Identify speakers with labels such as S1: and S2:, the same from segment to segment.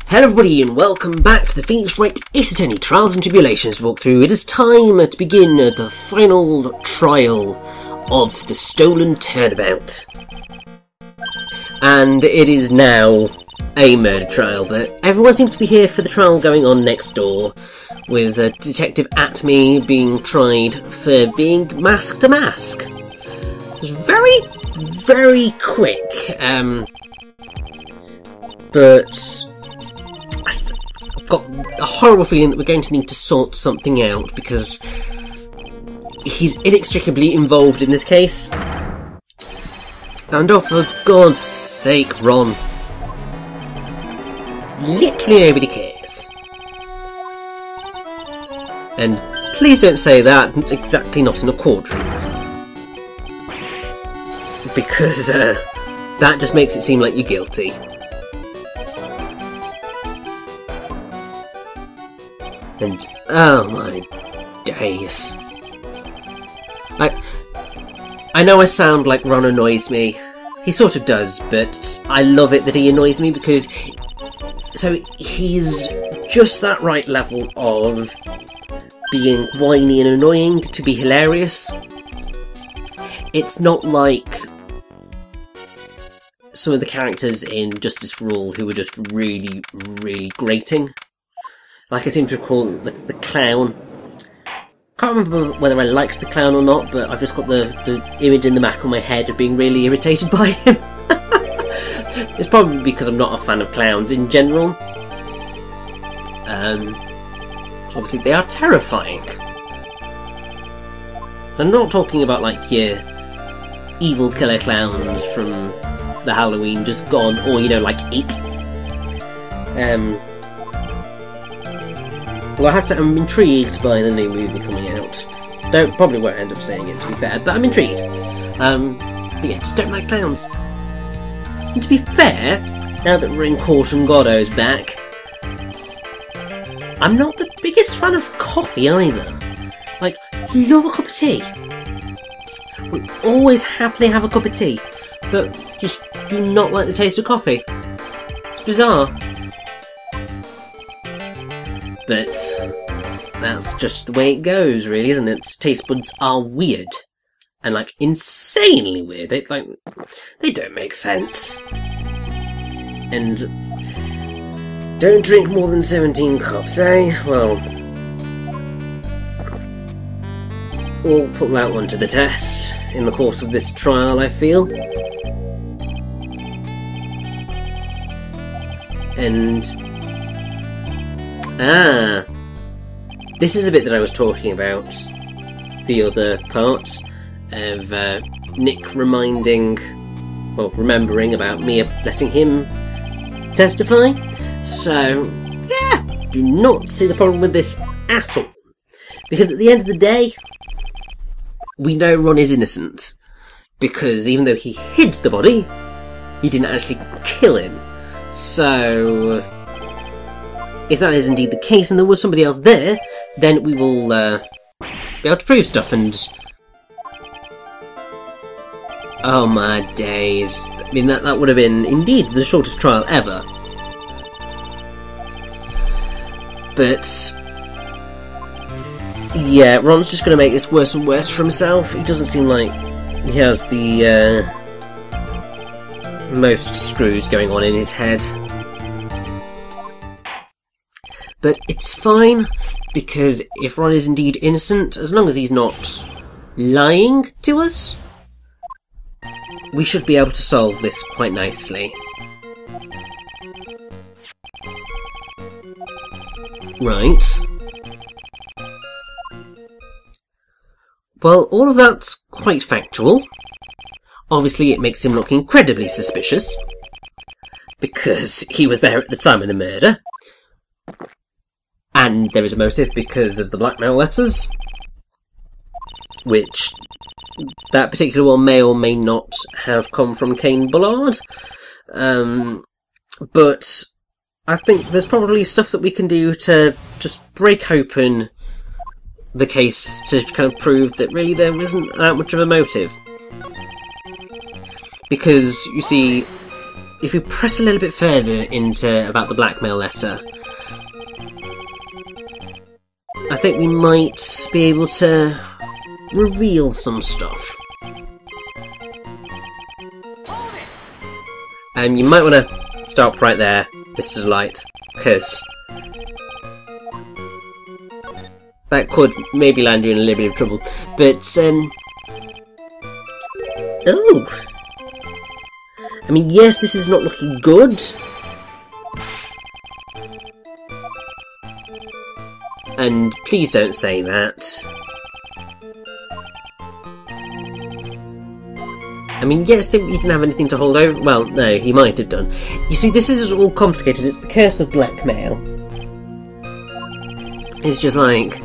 S1: Hello everybody and welcome back to the Phoenix Wright Ace Attorney Trials and Tribulations walkthrough. It is time to begin the final trial of the stolen Turnabout. And it is now a murder trial, but everyone seems to be here for the trial going on next door, with Detective Atme being tried for being masked to mask. It was very quick, but I've got a horrible feeling that we're going to need to sort something out because he's inextricably involved in this case. And oh, for God's sake, Ron. Literally nobody cares. And please don't say that, exactly not in a courtroom. Because that just makes it seem like you're guilty. And oh my days. I know I sound like Ron annoys me. He sort of does, but I love it that he annoys me because he's just that right level of being whiny and annoying to be hilarious. It's not like some of the characters in Justice for All who were just really grating. Like I seem to recall the clown. Can't remember whether I liked the clown or not, but I've just got the image in the back of my head of being really irritated by him. It's probably because I'm not a fan of clowns in general. Obviously they are terrifying. I'm not talking about like your evil killer clowns from the Halloween just gone, or you know, like It. Well, I have to say, I'm intrigued by the new movie coming out. Probably won't end up seeing it, to be fair, but I'm intrigued. But yeah, just don't like clowns. And to be fair, now that we're in court and Goddo's back, I'm not the biggest fan of coffee either. Like, love a cup of tea. Will always happily have a cup of tea, but just do not like the taste of coffee. It's bizarre. But that's just the way it goes, really, isn't it? Taste buds are weird. And, like, insanely weird. They don't make sense. And don't drink more than 17 cups, eh? Well, we'll put that one to the test in the course of this trial, I feel. And this is a bit that I was talking about, the other part of Nick remembering about me letting him testify. So, yeah, do not see the problem with this at all. Because at the end of the day, we know Ron is innocent. Because even though he hid the body, he didn't actually kill him. So if that is indeed the case and there was somebody else there, then we will be able to prove stuff. And oh my days. I mean, that would have been indeed the shortest trial ever. But yeah, Ron's just going to make this worse and worse for himself. He doesn't seem like he has the most screws going on in his head. But it's fine, because if Ron is indeed innocent, as long as he's not lying to us, we should be able to solve this quite nicely. Right. Well, all of that's quite factual. Obviously, it makes him look incredibly suspicious, because he was there at the time of the murder. And there is a motive because of the blackmail letters, which that particular one may or may not have come from Cain Bullard. But I think there's probably stuff that we can do to just break open the case to kind of prove that really there isn't that much of a motive. Because, you see, if we press a little bit further into about the blackmail letter, I think we might be able to reveal some stuff. You might want to stop right there, Mr. Delight, because that could maybe land you in a little bit of trouble. But, oh! I mean, yes, this is not looking good. And please don't say that. I mean, yes, he didn't have anything to hold over. Well, no, he might have done. You see, this is all complicated. It's the curse of blackmail. It's just like...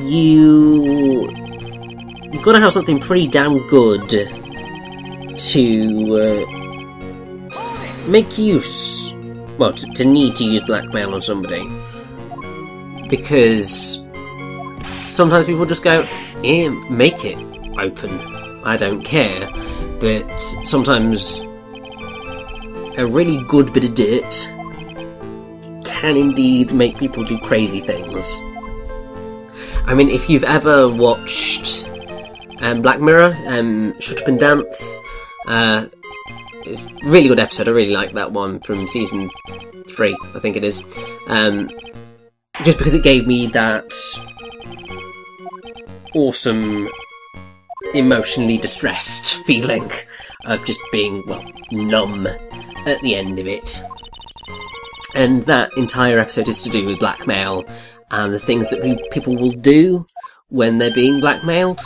S1: You've got to have something pretty damn good to make use... Well, to need to use blackmail on somebody. Because sometimes people just go, yeah, make it open, I don't care. But sometimes a really good bit of dirt can indeed make people do crazy things. I mean, if you've ever watched Black Mirror, Shut Up and Dance, it's a really good episode. I really like that one from season 3, I think it is. Just because it gave me that awesome, emotionally distressed feeling of just being, well, numb at the end of it. And that entire episode is to do with blackmail and the things that people will do when they're being blackmailed.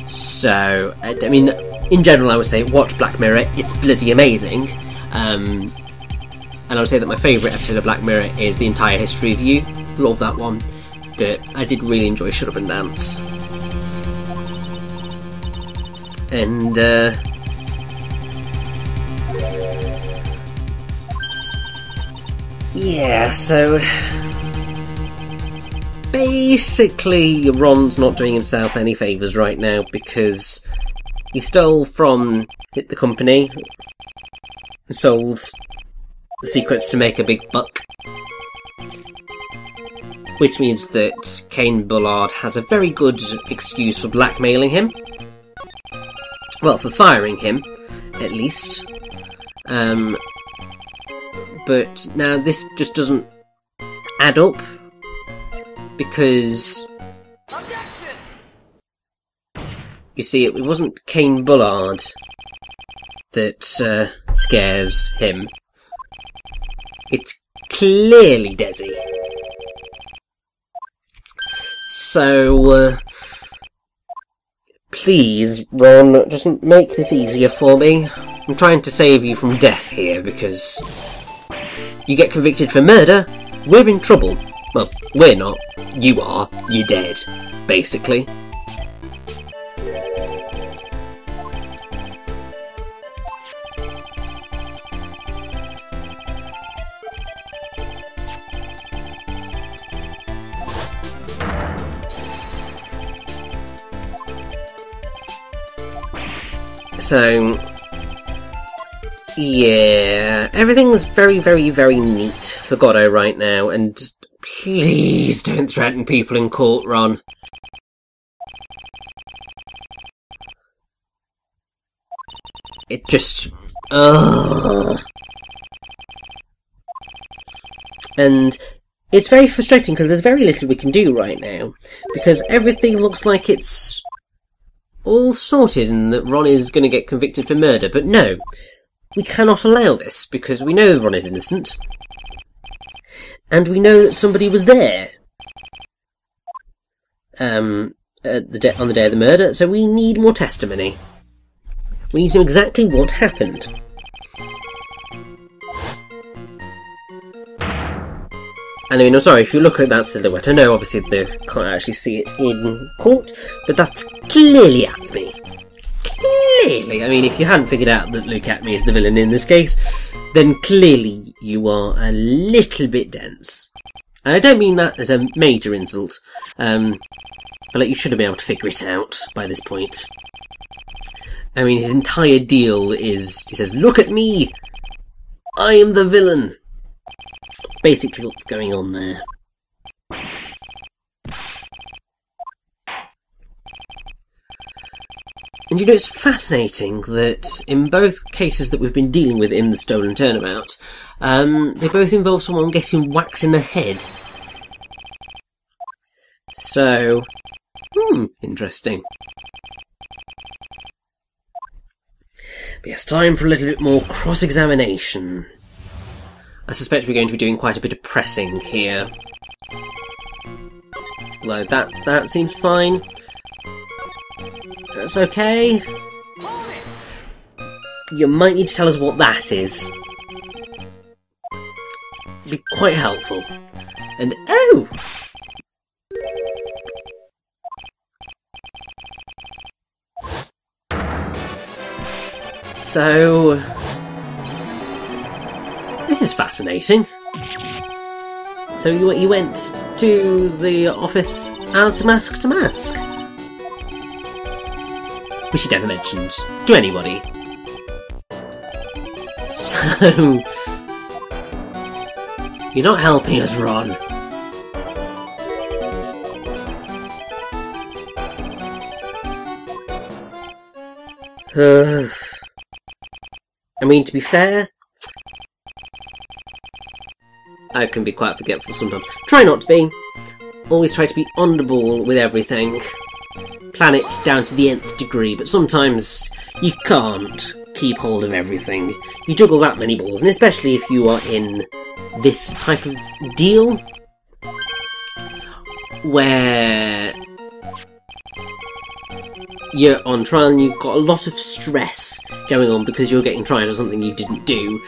S1: So, I mean, in general I would say watch Black Mirror, it's bloody amazing. And I would say that my favourite episode of Black Mirror is The Entire History of You. Love that one. But I did really enjoy Shut Up and Dance. And, yeah, so... Basically, Ron's not doing himself any favours right now because he stole from the company, sold the secrets to make a big buck, which means that Cain Bullard has a very good excuse for blackmailing him. Well, for firing him, at least. But now this just doesn't add up. Because, you see, it wasn't Cain Bullard that scares him. It's clearly Desi. So, please, Ron, just make this easier for me. I'm trying to save you from death here, because you get convicted for murder, we're in trouble. Well, we're not. You are. You're dead, basically. So, yeah, everything's very, very, very neat for Godot right now, and please don't threaten people in court, Ron. It just... ugh. And it's very frustrating because there's very little we can do right now, because everything looks like it's all sorted and that Ron is going to get convicted for murder, but no, we cannot allow this because we know Ron is innocent. And we know that somebody was there on the day of the murder, so we need more testimony. We need to know exactly what happened. And I mean, I'm sorry, if you look at that silhouette, I know obviously they can't actually see it in court, but that's clearly Atme. Clearly! I mean, if you hadn't figured out that Luke Atme is the villain in this case, then clearly you are a little bit dense. And I don't mean that as a major insult. feel like you should have been able to figure it out by this point. I mean, his entire deal is, he says, "Look at me! I am the villain!" That's basically what's going on there. And you know, it's fascinating that in both cases that we've been dealing with in the Stolen Turnabout, they both involve someone getting whacked in the head. So, interesting. But yes, time for a little bit more cross-examination. I suspect we're going to be doing quite a bit of pressing here. Although that seems fine. That's okay. You might need to tell us what that is. Be quite helpful. And oh! So, this is fascinating. So you went to the office as Mask to Mask, which he never mentioned to anybody. So, you're not helping us, Ron. I mean, to be fair, I can be quite forgetful sometimes. Try not to be. Always try to be on the ball with everything. Plan it down to the nth degree, but sometimes you can't keep hold of everything. You juggle that many balls, and especially if you are in this type of deal, where you're on trial and you've got a lot of stress going on because you're getting tried for something you didn't do.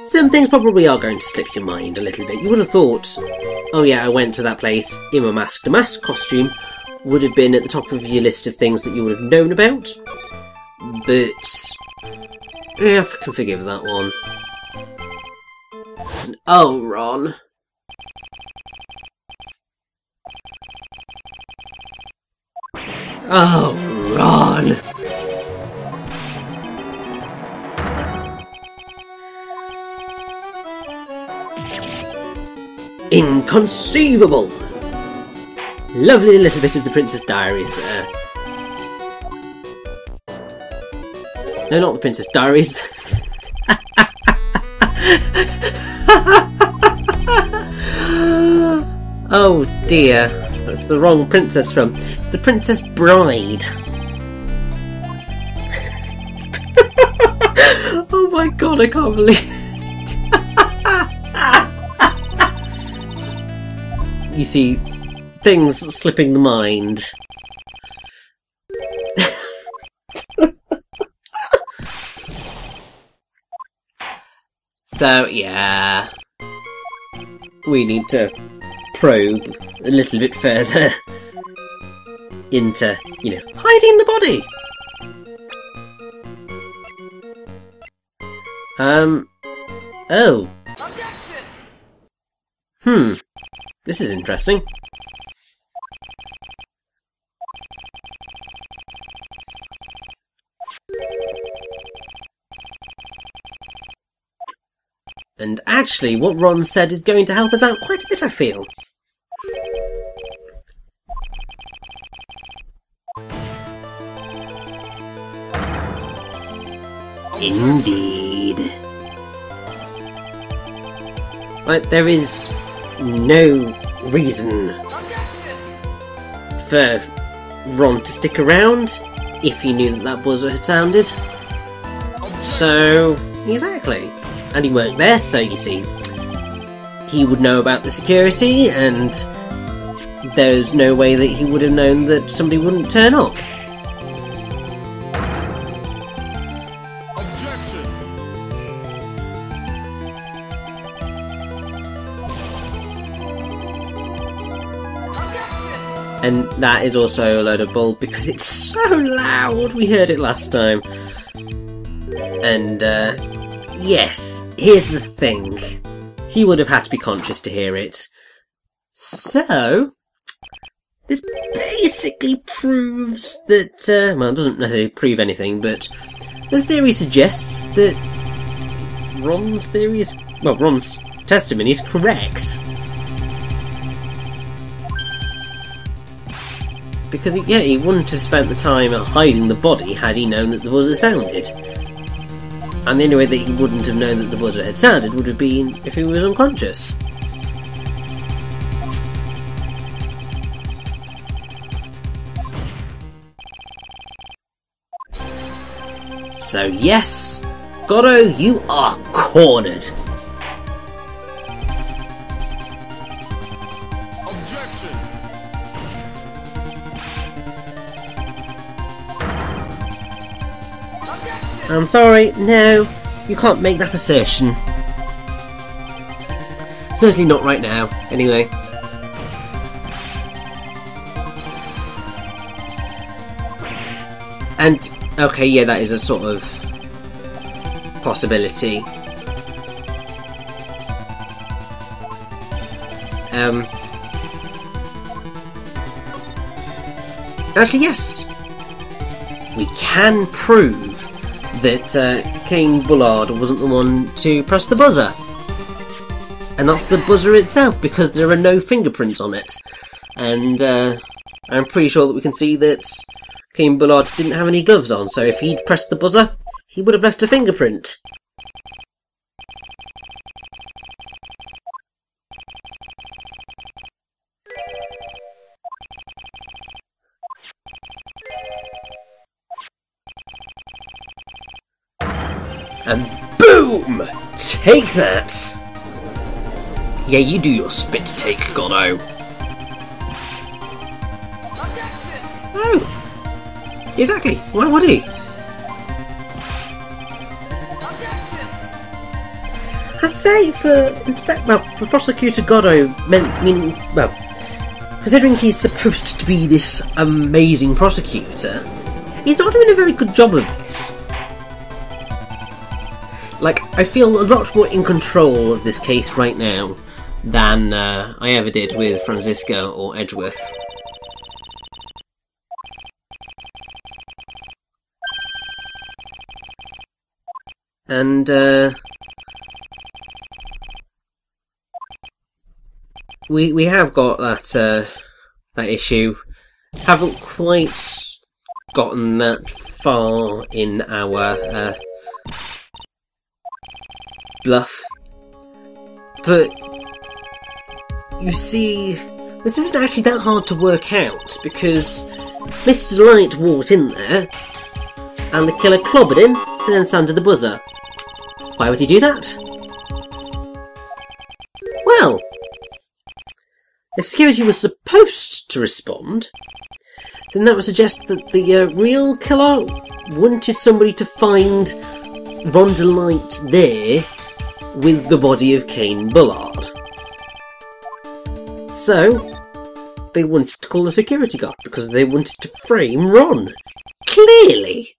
S1: Some things probably are going to slip your mind a little bit. You would have thought, oh yeah, I went to that place in my Mask to Mask costume, would have been at the top of your list of things that you would have known about. But yeah, I can forgive that one. And, oh, Ron. Oh, Ron! Inconceivable! Lovely little bit of the Princess Diaries there. No, not the Princess Diaries. Oh dear, that's the wrong princess film. It's the Princess Bride. Oh my god, I can't believe it. You see, things slipping the mind. So, yeah. We need to probe a little bit further into, you know, hiding the body. Oh. This is interesting. And actually, what Ron said is going to help us out quite a bit, I feel. Indeed. Right, there is no reason for Ron to stick around if he knew that that buzzer had sounded. So, exactly. And he worked there, so you see, he would know about the security, and there's no way that he would have known that somebody wouldn't turn up. And that is also a load of bull because it's so loud. We heard it last time. And, yes, here's the thing. He would have had to be conscious to hear it. So, this basically proves that, well, it doesn't necessarily prove anything, but the theory suggests that Ron's testimony is correct. Because, yeah, he wouldn't have spent the time hiding the body had he known that the buzzer sounded. And the only way that he wouldn't have known that the buzzer had sounded would have been if he was unconscious. So yes, Goddo, you are cornered.
S2: Objection.
S1: I'm sorry, no, you can't make that assertion. Certainly not right now, anyway. And, okay, yeah, that is a sort of possibility. Actually, yes. We can prove that Cain Bullard wasn't the one to press the buzzer. And that's the buzzer itself, because there are no fingerprints on it. And I'm pretty sure that we can see that Cain Bullard didn't have any gloves on, so if he'd pressed the buzzer, he would have left a fingerprint. And boom! Take that! Yeah, you do your spit take, Goddo. Oh! Exactly, why would he? I'd say for Prosecutor Goddo, considering he's supposed to be this amazing prosecutor, he's not doing a very good job of this. Like, I feel a lot more in control of this case right now than I ever did with Francisco or Edgeworth. And we have got that issue. Haven't quite gotten that far in our bluff, but you see, this isn't actually that hard to work out, because Mr. Delight walked in there and the killer clobbered him and then sounded the buzzer. Why would he do that? Well, if security was supposed to respond, then that would suggest that the real killer wanted somebody to find Ron Delight there with the body of Cain Bullard. So, they wanted to call the security guard because they wanted to frame Ron. Clearly!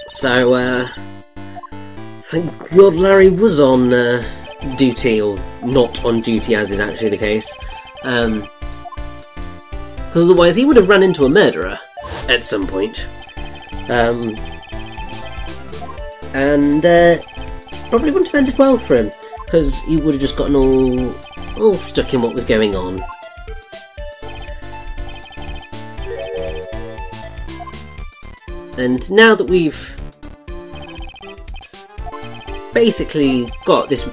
S1: So, thank God Larry was on duty, or not on duty as is actually the case. Because otherwise he would have run into a murderer at some point. And probably wouldn't have ended well for him, because he would have just gotten all stuck in what was going on. And now that we've basically got this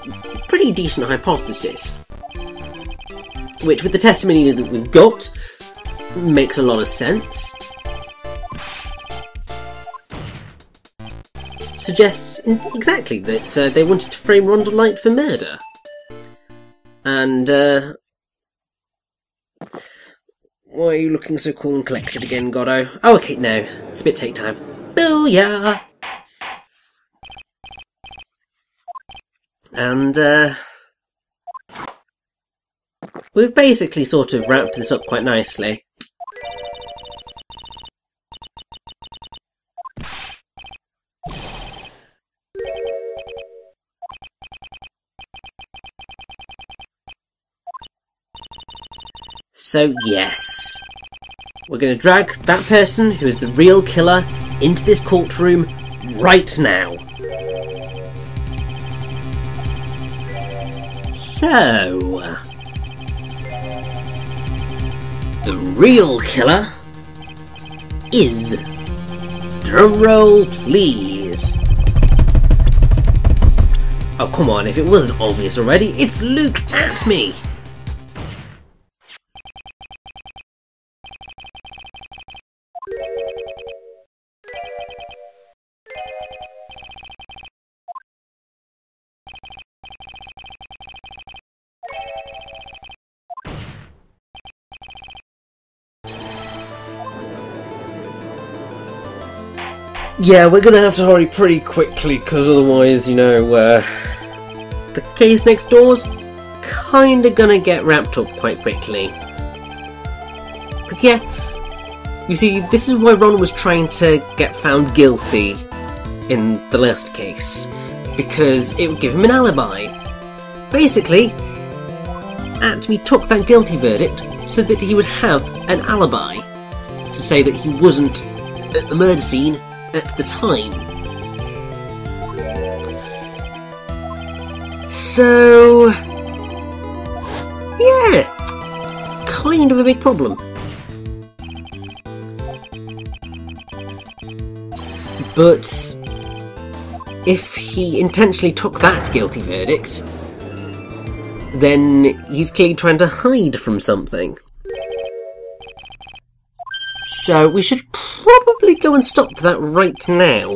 S1: pretty decent hypothesis, which with the testimony that we've got makes a lot of sense, suggests exactly that they wanted to frame Ron Delight for murder. And why are you looking so cool and collected again, Goddo? Oh, okay, no, spit take time. Booyah! And we've basically sort of wrapped this up quite nicely. So yes, we're going to drag that person who is the real killer into this courtroom right now. So, the real killer is, drum roll please. Oh come on, if it wasn't obvious already, it's Luke at me! Yeah, we're gonna have to hurry pretty quickly, because otherwise, you know, the case next door's kinda gonna get wrapped up quite quickly. Because, yeah, you see, this is why Ron was trying to get found guilty in the last case, because it would give him an alibi. Basically, Atme took that guilty verdict so that he would have an alibi to say that he wasn't at the murder scene at the time. So, yeah, kind of a big problem. But if he intentionally took that guilty verdict, then he's clearly trying to hide from something. So we should probably go and stop that right now.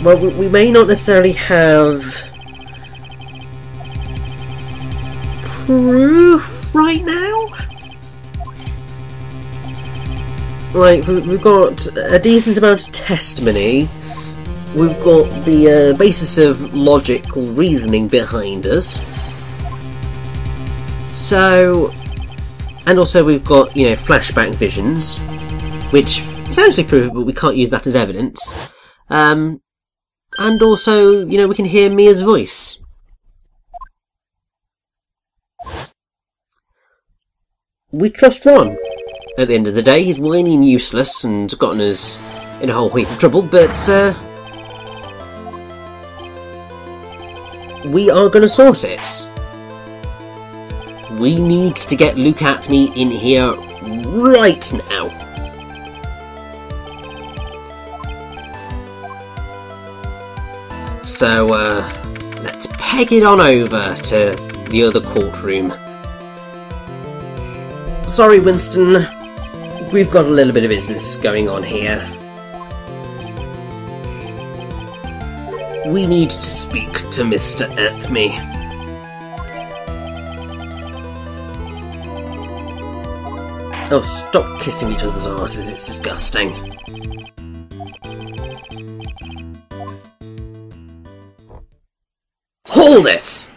S1: Well, we may not necessarily have proof right now. Right, we've got a decent amount of testimony. We've got the basis of logical reasoning behind us. So, and also we've got, you know, flashback visions, which essentially prove it, but we can't use that as evidence. And also, you know, we can hear Mia's voice. We trust Ron. At the end of the day, he's whiny and useless and gotten us in a whole heap of trouble, but we are going to sort it. We need to get Luke Atme in here right now. So, let's peg it on over to the other courtroom. Sorry, Winston. We've got a little bit of business going on here. We need to speak to Mr. Atme. Oh, stop kissing each other's arses, it's disgusting. Hold it!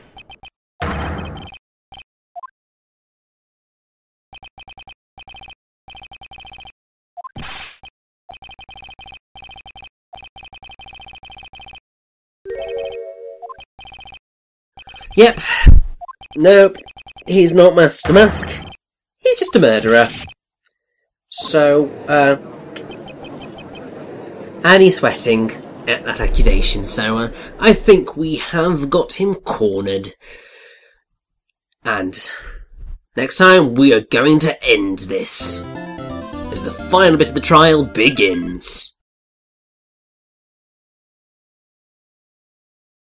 S1: Yep. Nope. He's not Master the Mask. He's just a murderer. So, and he's sweating at that accusation, so I think we have got him cornered. And next time we are going to end this as the final bit of the trial begins.